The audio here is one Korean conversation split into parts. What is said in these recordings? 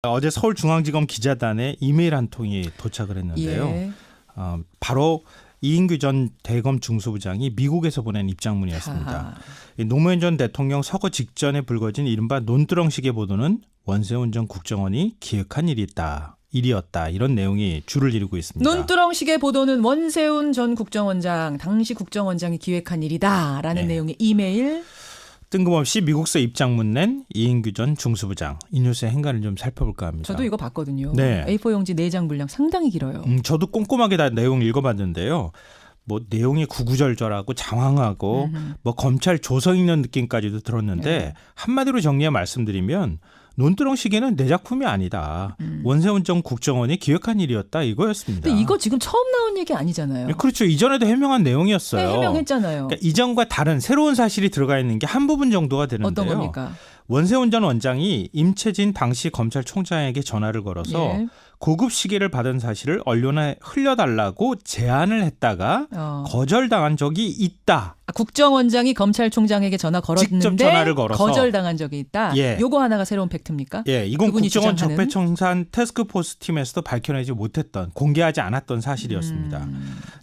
어제 서울중앙지검 기자단에 이메일 한 통이 도착을 했는데요. 예. 바로 이인규 전 대검 중수부장이 미국에서 보낸 입장문이었습니다. 하하. 노무현 전 대통령 서거 직전에 불거진 이른바 논두렁식의 보도는 원세훈 전 국정원이 기획한 일이었다. 이런 내용이 줄을 이루고 있습니다. 논두렁식의 보도는 원세훈 전 국정원장, 당시 국정원장이 기획한 일이다라는 네. 내용의 이메일. 뜬금없이 미국서 입장문 낸 이인규 전 중수부장. 이 뉴스의 행간을 좀 살펴볼까 합니다. 저도 이거 봤거든요. 네. A4 용지 4장 분량 상당히 길어요. 저도 꼼꼼하게 다 내용 읽어봤는데요. 뭐 내용이 구구절절하고 장황하고 뭐 검찰 조서 읽는 느낌까지도 들었는데 네. 한마디로 정리해 말씀드리면 논두렁식에는 내 작품이 아니다. 원세훈 전 국정원이 기획한 일이었다 이거였습니다. 근데 이거 지금 처음 나온 얘기 아니잖아요. 그렇죠. 이전에도 해명한 내용이었어요. 네, 해명했잖아요. 그러니까 이전과 다른 새로운 사실이 들어가 있는 게 한 부분 정도가 되는데요. 어떤 겁니까? 원세훈 전 원장이 임채진 당시 검찰총장에게 전화를 걸어서 예. 고급 시계를 받은 사실을 언론에 흘려달라고 제안을 했다가 거절당한 적이 있다. 국정원장이 검찰총장에게 전화 걸었는데 직접 전화를 걸어서. 거절당한 적이 있다. 예. 요거 하나가 새로운 팩트입니까? 예, 이건 그분이 국정원 주장하는? 적폐청산 태스크포스 팀에서도 밝혀내지 못했던, 공개하지 않았던 사실이었습니다.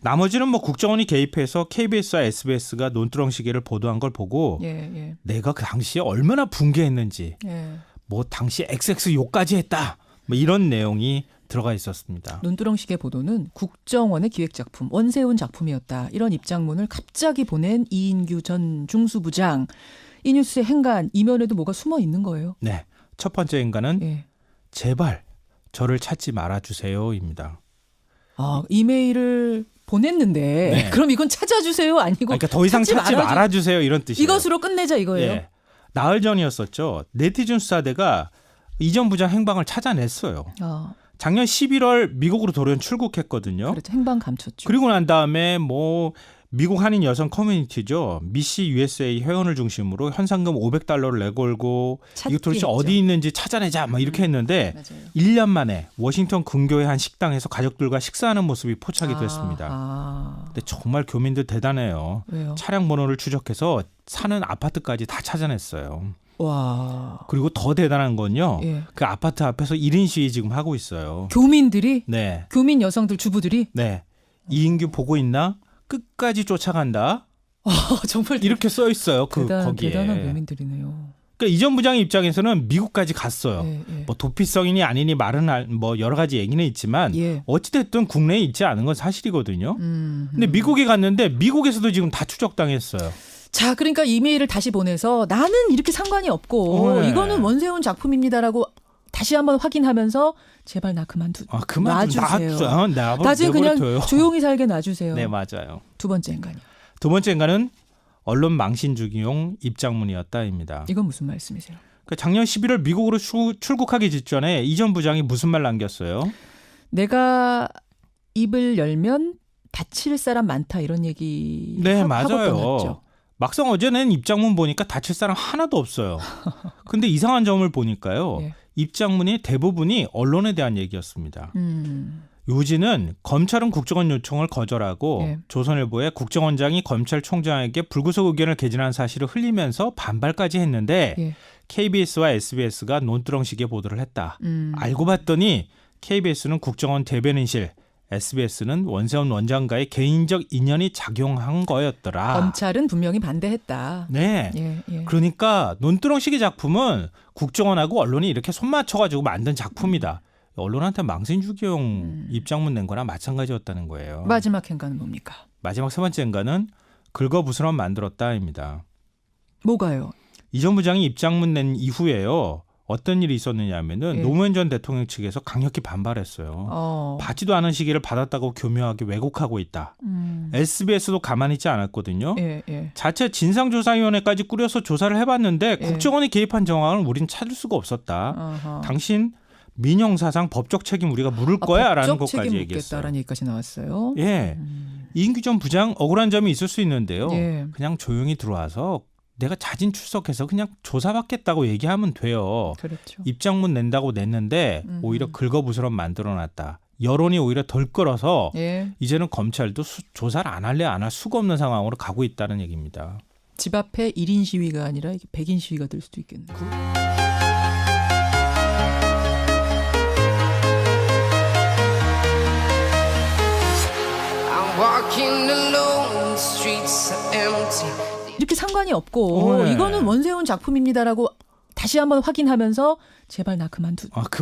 나머지는 뭐 국정원이 개입해서 KBS와 SBS가 논두렁 시계를 보도한 걸 보고 예. 내가 그 당시에 얼마나 분개했는지, 예. 뭐 당시 XX 욕까지 했다, 뭐 이런 내용이 들어가 있었습니다. 논두렁식의 보도는 국정원의 기획작품, 원세훈 작품이었다. 이런 입장문을 갑자기 보낸 이인규 전 중수부장. 이 뉴스의 행간, 이면에도 뭐가 숨어 있는 거예요. 네, 첫 번째 인간은 예. 제발 저를 찾지 말아주세요입니다. 이메일을 보냈는데 네. 그럼 이건 찾아주세요 아니고 그러니까 더 이상 찾지 말아주세요 이런 뜻이에요. 이것으로 끝내자 이거예요. 예. 나흘 전이었었죠. 네티즌 수사대가 이전 부장 행방을 찾아냈어요. 작년 11월 미국으로 돌연 출국했거든요. 그렇죠. 행방 감췄죠. 그리고 난 다음에 뭐 미국 한인 여성 커뮤니티죠. 미시 USA 회원을 중심으로 현상금 $500를 내걸고 이거 도대체 했죠. 어디 있는지 찾아내자 막 이렇게 했는데 맞아요. 1년 만에 워싱턴 근교의 한 식당에서 가족들과 식사하는 모습이 포착이 됐습니다. 근데 정말 교민들 대단해요. 왜요? 차량 번호를 추적해서 사는 아파트까지 다 찾아냈어요. 와. 그리고 더 대단한 건요. 예. 그 아파트 앞에서 1인 시위 지금 하고 있어요. 교민들이 네. 교민 여성들 주부들이 네. 이인규 보고 있나? 끝까지 쫓아간다. 정말 이렇게 써 있어요. 거기에. 대단한 교민들이네요. 그러니까 이전 부장 입장에서는 미국까지 갔어요. 예. 뭐 도피성이니 아니니 말은 뭐 여러 가지 얘기는 있지만 예. 어찌 됐든 국내에 있지 않은 건 사실이거든요. 음. 근데 미국에 갔는데 미국에서도 지금 다 추적당했어요. 자, 그러니까 이메일을 다시 보내서 나는 이렇게 상관이 없고 네. 이거는 원세훈 작품입니다라고 다시 한번 확인하면서 제발 나 그만 놔주세요. 나중에 그냥 조용히 살게 놔주세요. 네, 맞아요. 두 번째 인간이요. 두 번째 인간은 언론 망신주기용 입장문이었다입니다. 이건 무슨 말씀이세요? 그러니까 작년 11월 미국으로 출국하기 직전에 이전 부장이 무슨 말 남겼어요? 내가 입을 열면 다칠 사람 많다 이런 얘기 네, 하고 맞아요. 떠났죠. 막상 어제 낸 입장문 보니까 다칠 사람 하나도 없어요. 근데 이상한 점을 보니까요. 예. 입장문이 대부분이 언론에 대한 얘기였습니다. 요지는 검찰은 국정원 요청을 거절하고 예. 조선일보에 국정원장이 검찰총장에게 불구속 의견을 개진한 사실을 흘리면서 반발까지 했는데 예. KBS와 SBS가 논두렁식의 보도를 했다. 음. 알고 봤더니 KBS는 국정원 대변인실, SBS는 원세훈 원장과의 개인적 인연이 작용한 거였더라. 검찰은 분명히 반대했다. 네. 예. 그러니까 논두렁식의 작품은 국정원하고 언론이 이렇게 손 맞춰가지고 만든 작품이다. 언론한테 망신주기용 입장문 낸 거나 마찬가지였다는 거예요. 마지막 행간은 뭡니까? 마지막 세 번째 인간은 긁어부스럼 만들었다입니다. 뭐가요? 이전 부장이 입장문 낸 이후에요. 어떤 일이 있었느냐 하면은 예. 노무현 전 대통령 측에서 강력히 반발했어요. 받지도 않은 시기를 받았다고 교묘하게 왜곡하고 있다. SBS도 가만히 있지 않았거든요. 예. 자체 진상조사위원회까지 꾸려서 조사를 해봤는데 예. 국정원이 개입한 정황을 우린 찾을 수가 없었다. 어허. 당신 민형사상 법적 책임 우리가 물을 거야 라는 법적 것까지 책임 얘기했어요. 묻겠다라는 얘기까지 나왔어요. 예, 이인규 전 부장 억울한 점이 있을 수 있는데요. 예. 그냥 조용히 들어와서 내가 자진 출석해서 그냥 조사받겠다고 얘기하면 돼요. 그렇죠. 입장문 낸다고 냈는데 오히려 긁어부스럼 만들어놨다. 여론이 오히려 덜 끌어서 예. 이제는 검찰도 조사를 안 할래 안 할 수가 없는 상황으로 가고 있다는 얘기입니다. 집 앞에 1인 시위가 아니라 이게 100인 시위가 될 수도 있겠네요. 상관이 없고 네. 이거는 원세훈 작품입니다라고 다시 한번 확인하면서 제발 나 그만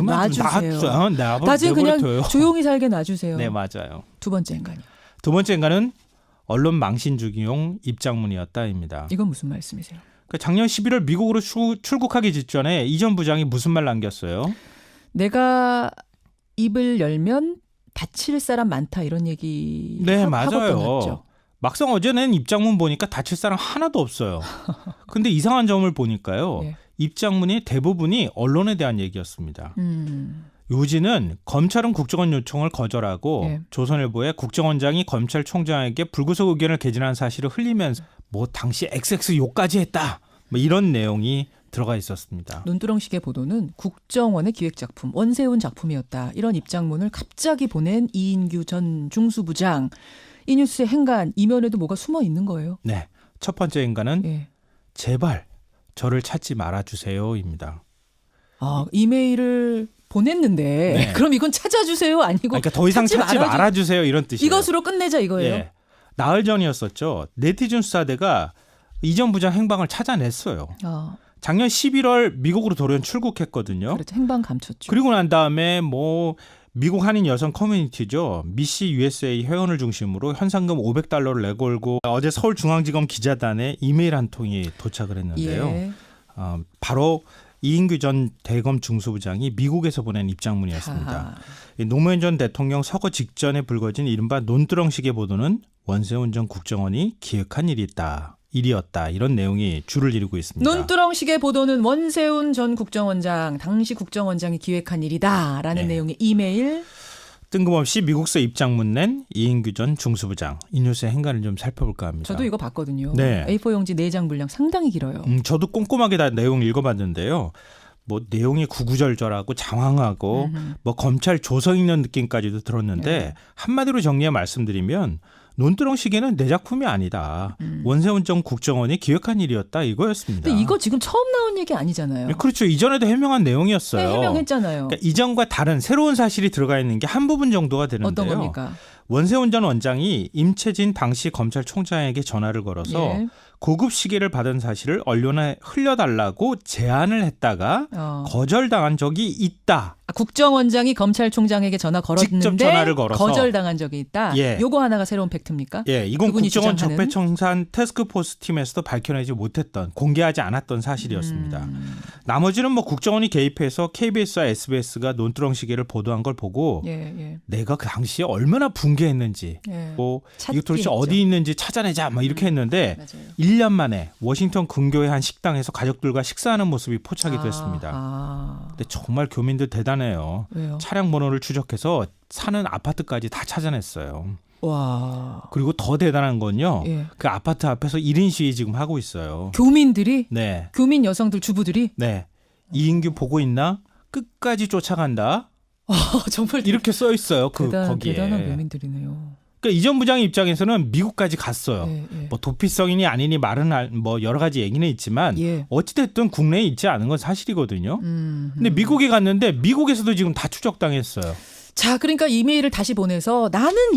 놔주세요. 나 지금 그냥 조용히 살게 놔주세요. 네, 맞아요. 두 번째인가요? 두 번째인가는 언론 망신 주기용 입장문이었다입니다. 이건 무슨 말씀이세요? 그러니까 작년 11월 미국으로 출국하기 직전에 이 전 부장이 무슨 말 남겼어요? 내가 입을 열면 다칠 사람 많다 이런 얘기 네, 하고 맞아요. 떠났죠. 막상 어제 낸 입장문 보니까 다칠 사람 하나도 없어요. 근데 이상한 점을 보니까요. 예. 입장문이 대부분이 언론에 대한 얘기였습니다. 요지는 검찰은 국정원 요청을 거절하고 예. 조선일보에 국정원장이 검찰총장에게 불구속 의견을 개진한 사실을 흘리면서 뭐 당시 XX 욕까지 했다. 뭐 이런 내용이 들어가 있었습니다. 논두렁식의 보도는 국정원의 기획작품 원세훈 작품이었다. 이런 입장문을 갑자기 보낸 이인규 전 중수부장. 이 뉴스의 행간 이면에도 뭐가 숨어 있는 거예요. 네, 첫 번째 인간은 예. 제발 저를 찾지 말아주세요입니다. 아, 이메일을 보냈는데 네. 그럼 이건 찾아주세요 아니고 그러니까 더 이상 찾지 말아주세요 이런 뜻이에요. 이것으로 끝내자 이거예요. 예. 나흘 전이었었죠. 네티즌 수사대가 이전 부장 행방을 찾아냈어요. 작년 11월 미국으로 돌연 출국했거든요. 그렇죠. 행방 감췄죠. 그리고 난 다음에 뭐 미국 한인 여성 커뮤니티죠. 미시 USA 회원을 중심으로 현상금 $500를 내걸고 어제 서울중앙지검 기자단에 이메일 한 통이 도착을 했는데요. 예. 바로 이인규 전 대검 중수부장이 미국에서 보낸 입장문이었습니다. 노무현 전 대통령 서거 직전에 불거진 이른바 논두렁식의 보도는 원세훈 전 국정원이 기획한 일이었다. 이런 내용이 줄을 이루고 있습니다. 논두렁식의 보도는 원세훈 전 국정원장, 당시 국정원장이 기획한 일이다라는 네. 내용의 이메일. 뜬금없이 미국서 입장문 낸 이인규 전 중수부장. 이 뉴스의 행간을 좀 살펴볼까 합니다. 저도 이거 봤거든요. 네. A4 용지 4장 분량 상당히 길어요. 저도 꼼꼼하게 다 내용 읽어봤는데요. 뭐 내용이 구구절절하고 장황하고 뭐 검찰 조서 읽는 느낌까지도 들었는데 네. 한마디로 정리해 말씀드리면 논두렁식에는 내 작품이 아니다. 원세훈 전 국정원이 기획한 일이었다 이거였습니다. 근데 이거 지금 처음 나온 얘기 아니잖아요. 그렇죠. 이전에도 해명한 내용이었어요. 해명했잖아요. 그러니까 이전과 다른 새로운 사실이 들어가 있는 게 한 부분 정도가 되는데요. 어떤 겁니까? 원세훈 전 원장이 임채진 당시 검찰총장에게 전화를 걸어서 예. 고급 시계를 받은 사실을 언론에 흘려달라고 제안을 했다가 거절당한 적이 있다. 국정원장이 검찰총장에게 전화 걸었는데 직접 전화를 걸어서 거절당한 적이 있다. 예. 요거 하나가 새로운 팩트입니까? 예, 이건 그분이 국정원 주장하는? 적폐청산 태스크포스 팀에서도 밝혀내지 못했던, 공개하지 않았던 사실이었습니다. 나머지는 뭐 국정원이 개입해서 KBS와 SBS가 논두렁시계를 보도한 걸 보고 예. 내가 그 당시에 얼마나 분개했는지, 예. 뭐 찾기 이거 도대체 했죠. 어디 있는지 찾아내자, 막 이렇게 했는데 맞아요. 1년 만에 워싱턴 근교의 한 식당에서 가족들과 식사하는 모습이 포착이 됐습니다. 근데 정말 교민들 대단해요. 왜요? 차량 번호를 추적해서 사는 아파트까지 다 찾아냈어요. 와. 그리고 더 대단한 건요. 예. 그 아파트 앞에서 1인 시위 지금 하고 있어요. 교민들이 네. 교민 여성들 주부들이 네. 이인규 보고 있나? 끝까지 쫓아간다. 정말 이렇게 써 있어요. 거기에. 대단한 교민들이네요. 그러니까 이전 부장의 입장에서는 미국까지 갔어요. 예. 뭐 도피성이니 아니니 말은 뭐 여러 가지 얘기는 있지만 예. 어찌됐든 국내에 있지 않은 건 사실이거든요. 근데 미국에 갔는데 미국에서도 지금 다 추적당했어요. 자, 그러니까 이메일을 다시 보내서 나는